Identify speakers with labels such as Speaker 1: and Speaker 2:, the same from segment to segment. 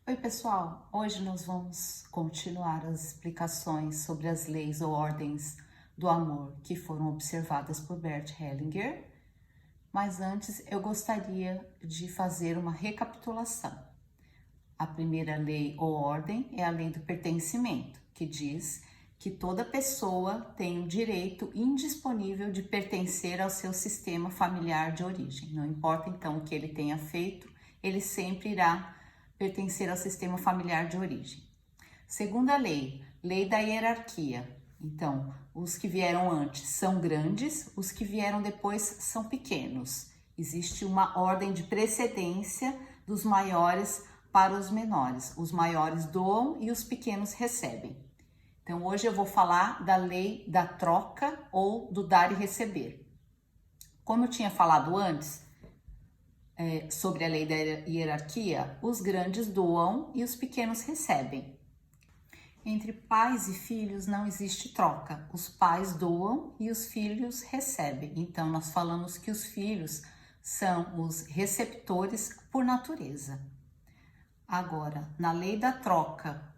Speaker 1: Oi, pessoal! Hoje nós vamos continuar as explicações sobre as leis ou ordens do amor que foram observadas por Bert Hellinger, mas antes eu gostaria de fazer uma recapitulação. A primeira lei ou ordem é a lei do pertencimento, que diz que toda pessoa tem o direito indisponível de pertencer ao seu sistema familiar de origem. Não importa então o que ele tenha feito, ele sempre irá pertencer ao sistema familiar de origem. Segunda lei, lei da hierarquia. Então, os que vieram antes são grandes, os que vieram depois são pequenos. Existe uma ordem de precedência dos maiores para os menores. Os maiores doam e os pequenos recebem. Então, hoje eu vou falar da lei da troca ou do dar e receber. Como eu tinha falado antes, sobre a lei da hierarquia, os grandes doam e os pequenos recebem. Entre pais e filhos não existe troca. Os pais doam e os filhos recebem. Então, nós falamos que os filhos são os receptores por natureza. Agora, na lei da troca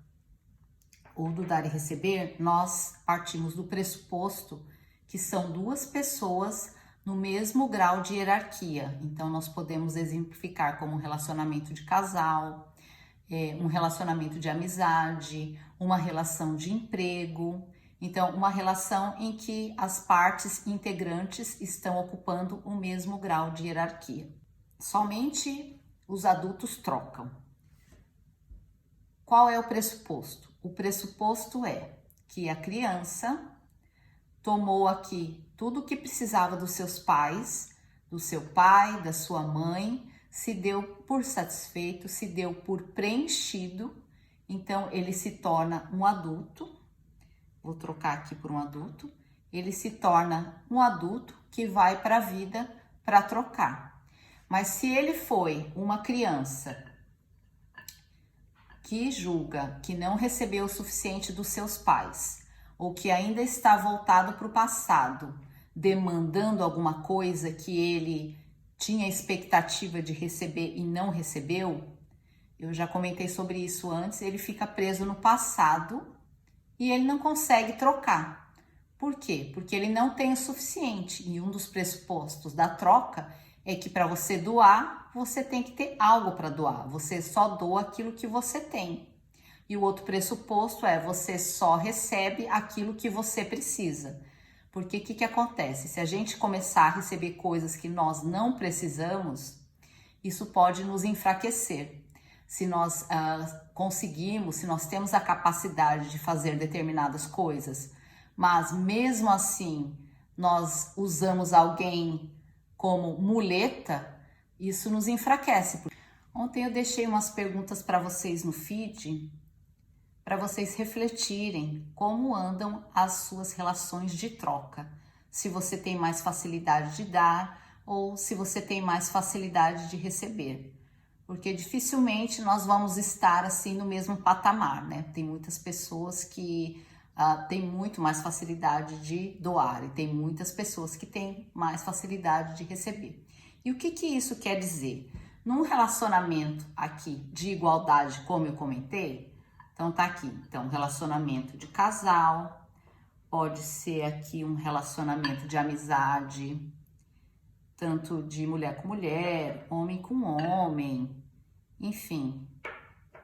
Speaker 1: ou do dar e receber, nós partimos do pressuposto que são duas pessoas no mesmo grau de hierarquia. Então, nós podemos exemplificar como um relacionamento de casal, um relacionamento de amizade, uma relação de emprego. Então, uma relação em que as partes integrantes estão ocupando o mesmo grau de hierarquia. Somente os adultos trocam. Qual é o pressuposto? O pressuposto é que a criança tomou aqui tudo o que precisava dos seus pais, do seu pai, da sua mãe, se deu por satisfeito, se deu por preenchido, então ele se torna um adulto. Vou trocar aqui por um adulto. Ele se torna um adulto que vai para a vida para trocar. Mas se ele foi uma criança que julga que não recebeu o suficiente dos seus pais, ou que ainda está voltado para o passado, demandando alguma coisa que ele tinha expectativa de receber e não recebeu, eu já comentei sobre isso antes, ele fica preso no passado e ele não consegue trocar. Por quê? Porque ele não tem o suficiente. E um dos pressupostos da troca é que para você doar, você tem que ter algo para doar. Você só doa aquilo que você tem. E o outro pressuposto é você só recebe aquilo que você precisa. Porque o que acontece? Se a gente começar a receber coisas que nós não precisamos, isso pode nos enfraquecer. Se nós conseguimos, se nós temos a capacidade de fazer determinadas coisas, mas mesmo assim nós usamos alguém como muleta, isso nos enfraquece. Ontem eu deixei umas perguntas para vocês no feed, para vocês refletirem como andam as suas relações de troca. Se você tem mais facilidade de dar ou se você tem mais facilidade de receber. Porque dificilmente nós vamos estar assim no mesmo patamar, né? Tem muitas pessoas que têm muito mais facilidade de doar e tem muitas pessoas que têm mais facilidade de receber. E o que isso quer dizer? Num relacionamento aqui de igualdade, como eu comentei, então tá aqui, então relacionamento de casal, pode ser aqui um relacionamento de amizade, tanto de mulher com mulher, homem com homem, enfim,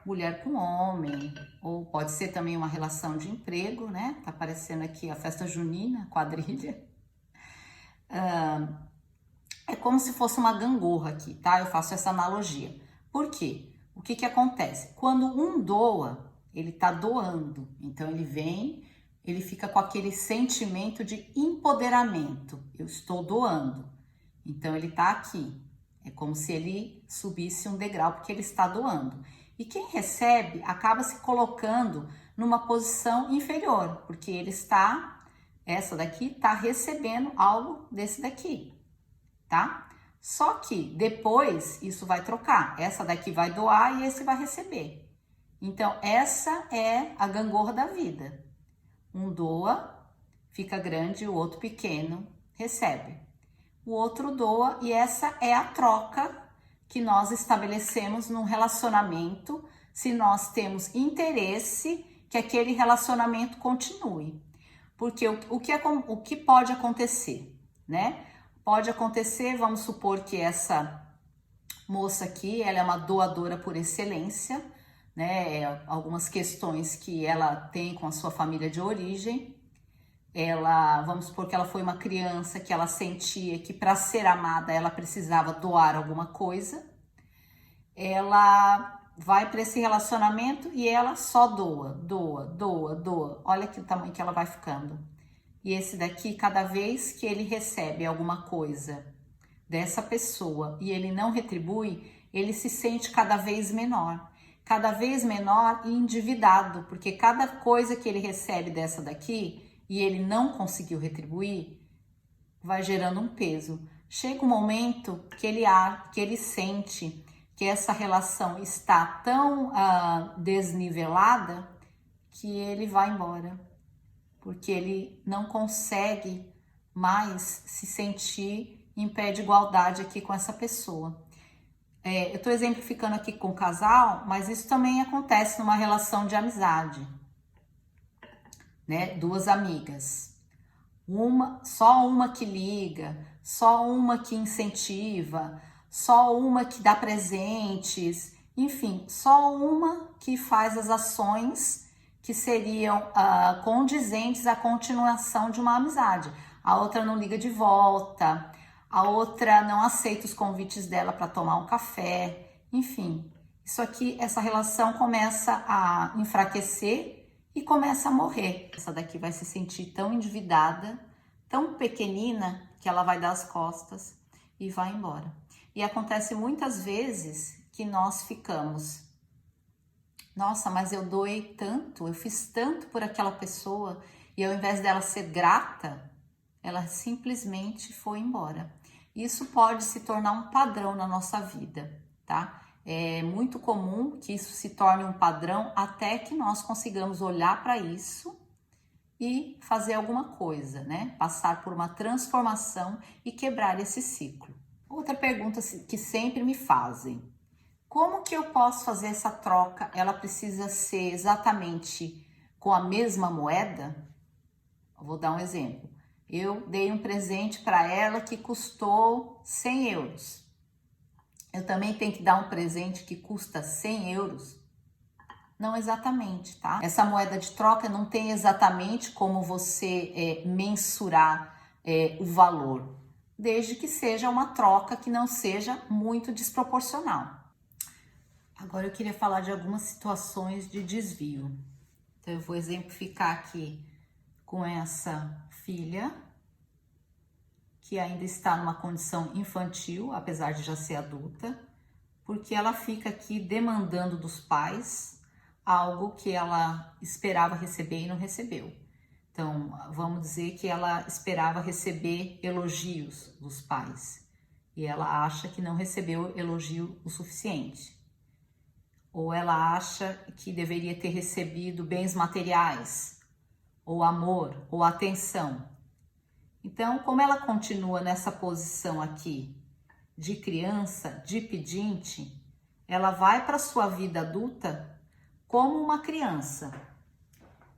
Speaker 1: mulher com homem, ou pode ser também uma relação de emprego, né? Tá aparecendo aqui a festa junina, quadrilha. É como se fosse uma gangorra aqui, tá? Eu faço essa analogia. Por quê? O que acontece? Quando um doa, ele tá doando. Então ele vem, ele fica com aquele sentimento de empoderamento. Eu estou doando. Então ele tá aqui. É como se ele subisse um degrau porque ele está doando. E quem recebe acaba se colocando numa posição inferior, porque ele está, essa daqui está recebendo algo desse daqui, tá? Só que depois isso vai trocar. Essa daqui vai doar e esse vai receber. Então, essa é a gangorra da vida. Um doa, fica grande, o outro pequeno recebe. O outro doa e essa é a troca que nós estabelecemos num relacionamento, se nós temos interesse que aquele relacionamento continue. Porque o que pode acontecer, né? Pode acontecer, vamos supor que essa moça aqui, ela é uma doadora por excelência, né? Algumas questões que ela tem com a sua família de origem. Vamos supor que ela foi uma criança que ela sentia que para ser amada ela precisava doar alguma coisa. Ela vai para esse relacionamento e ela só doa. Olha que o tamanho que ela vai ficando. E esse daqui, cada vez que ele recebe alguma coisa dessa pessoa e ele não retribui, ele se sente cada vez menor e endividado, porque cada coisa que ele recebe dessa daqui e ele não conseguiu retribuir, vai gerando um peso. Chega um momento que ele sente que essa relação está tão desnivelada que ele vai embora, porque ele não consegue mais se sentir em pé de igualdade aqui com essa pessoa. Eu estou exemplificando aqui com o casal, mas isso também acontece numa relação de amizade, né? Duas amigas, só uma que liga, só uma que incentiva, só uma que dá presentes, enfim, só uma que faz as ações que seriam condizentes à continuação de uma amizade. A outra não liga de volta, a outra não aceita os convites dela para tomar um café, enfim. Isso aqui, essa relação começa a enfraquecer e começa a morrer. Essa daqui vai se sentir tão endividada, tão pequenina, que ela vai dar as costas e vai embora. E acontece muitas vezes que nós ficamos, nossa, mas eu doei tanto, eu fiz tanto por aquela pessoa, e ao invés dela ser grata, ela simplesmente foi embora. Isso pode se tornar um padrão na nossa vida, tá? É muito comum que isso se torne um padrão até que nós consigamos olhar para isso e fazer alguma coisa, né? Passar por uma transformação e quebrar esse ciclo. Outra pergunta que sempre me fazem: como que eu posso fazer essa troca? Ela precisa ser exatamente com a mesma moeda? Eu vou dar um exemplo. Eu dei um presente para ela que custou 100 euros. Eu também tenho que dar um presente que custa 100 euros? Não exatamente, tá? Essa moeda de troca não tem exatamente como você mensurar o valor, desde que seja uma troca que não seja muito desproporcional. Agora eu queria falar de algumas situações de desvio. Então eu vou exemplificar aqui com essa filha, que ainda está numa condição infantil, apesar de já ser adulta, porque ela fica aqui demandando dos pais algo que ela esperava receber e não recebeu. Então, vamos dizer que ela esperava receber elogios dos pais e ela acha que não recebeu elogio o suficiente. Ou ela acha que deveria ter recebido bens materiais, ou amor, ou atenção. Então, como ela continua nessa posição aqui de criança, de pedinte, ela vai para sua vida adulta como uma criança.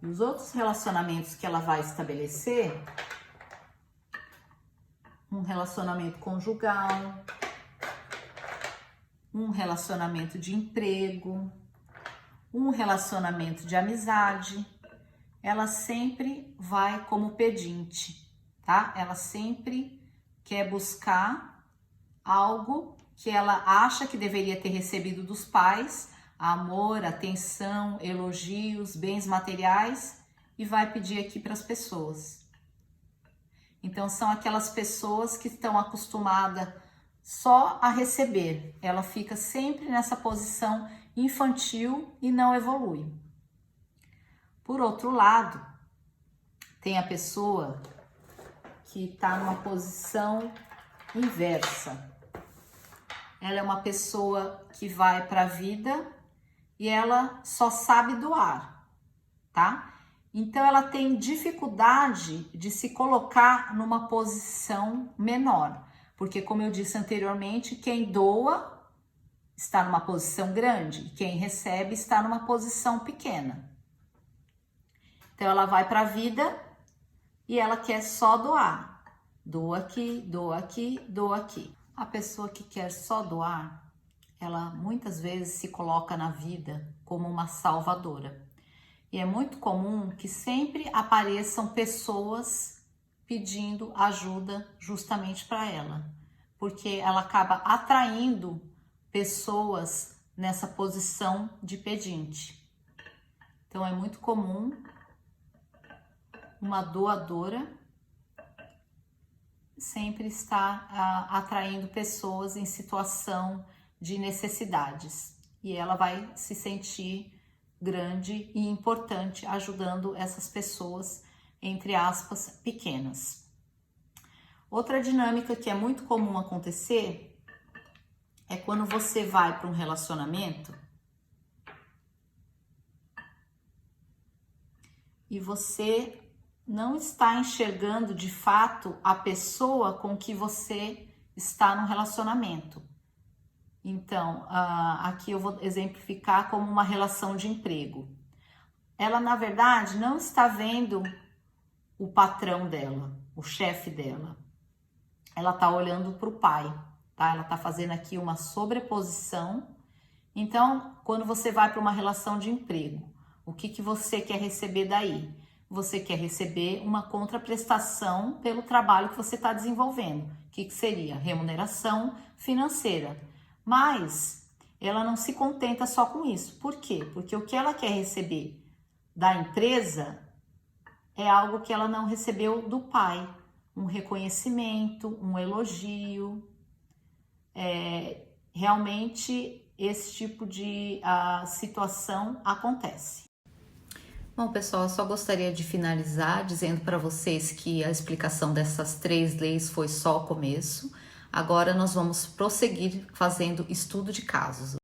Speaker 1: E os outros relacionamentos que ela vai estabelecer, um relacionamento conjugal, um relacionamento de emprego, um relacionamento de amizade, ela sempre vai como pedinte, tá? Ela sempre quer buscar algo que ela acha que deveria ter recebido dos pais, amor, atenção, elogios, bens materiais, e vai pedir aqui para as pessoas. Então são aquelas pessoas que estão acostumadas só a receber. Ela fica sempre nessa posição infantil e não evolui. Por outro lado, tem a pessoa que está numa posição inversa. Ela é uma pessoa que vai para a vida e ela só sabe doar, tá? Então ela tem dificuldade de se colocar numa posição menor, porque como eu disse anteriormente, quem doa está numa posição grande e quem recebe está numa posição pequena. Então ela vai para a vida e ela quer só doar. Doa aqui, doa aqui, doa aqui. A pessoa que quer só doar, ela muitas vezes se coloca na vida como uma salvadora. E é muito comum que sempre apareçam pessoas pedindo ajuda justamente para ela, porque ela acaba atraindo pessoas nessa posição de pedinte. Então é muito comum uma doadora sempre estar atraindo pessoas em situação de necessidades e ela vai se sentir grande e importante ajudando essas pessoas, entre aspas, pequenas. Outra dinâmica que é muito comum acontecer é quando você vai para um relacionamento e você não está enxergando de fato a pessoa com que você está no relacionamento. Então, aqui eu vou exemplificar como uma relação de emprego. Ela, na verdade, não está vendo o patrão dela, o chefe dela. Ela está olhando para o pai. Tá? Ela está fazendo aqui uma sobreposição. Então, quando você vai para uma relação de emprego, o que você quer receber daí? Você quer receber uma contraprestação pelo trabalho que você está desenvolvendo. O que seria? Remuneração financeira. Mas ela não se contenta só com isso. Por quê? Porque o que ela quer receber da empresa é algo que ela não recebeu do pai. Um reconhecimento, um elogio. Realmente esse tipo de situação acontece. Bom, pessoal, eu só gostaria de finalizar dizendo para vocês que a explicação dessas 3 leis foi só o começo. Agora nós vamos prosseguir fazendo estudo de casos.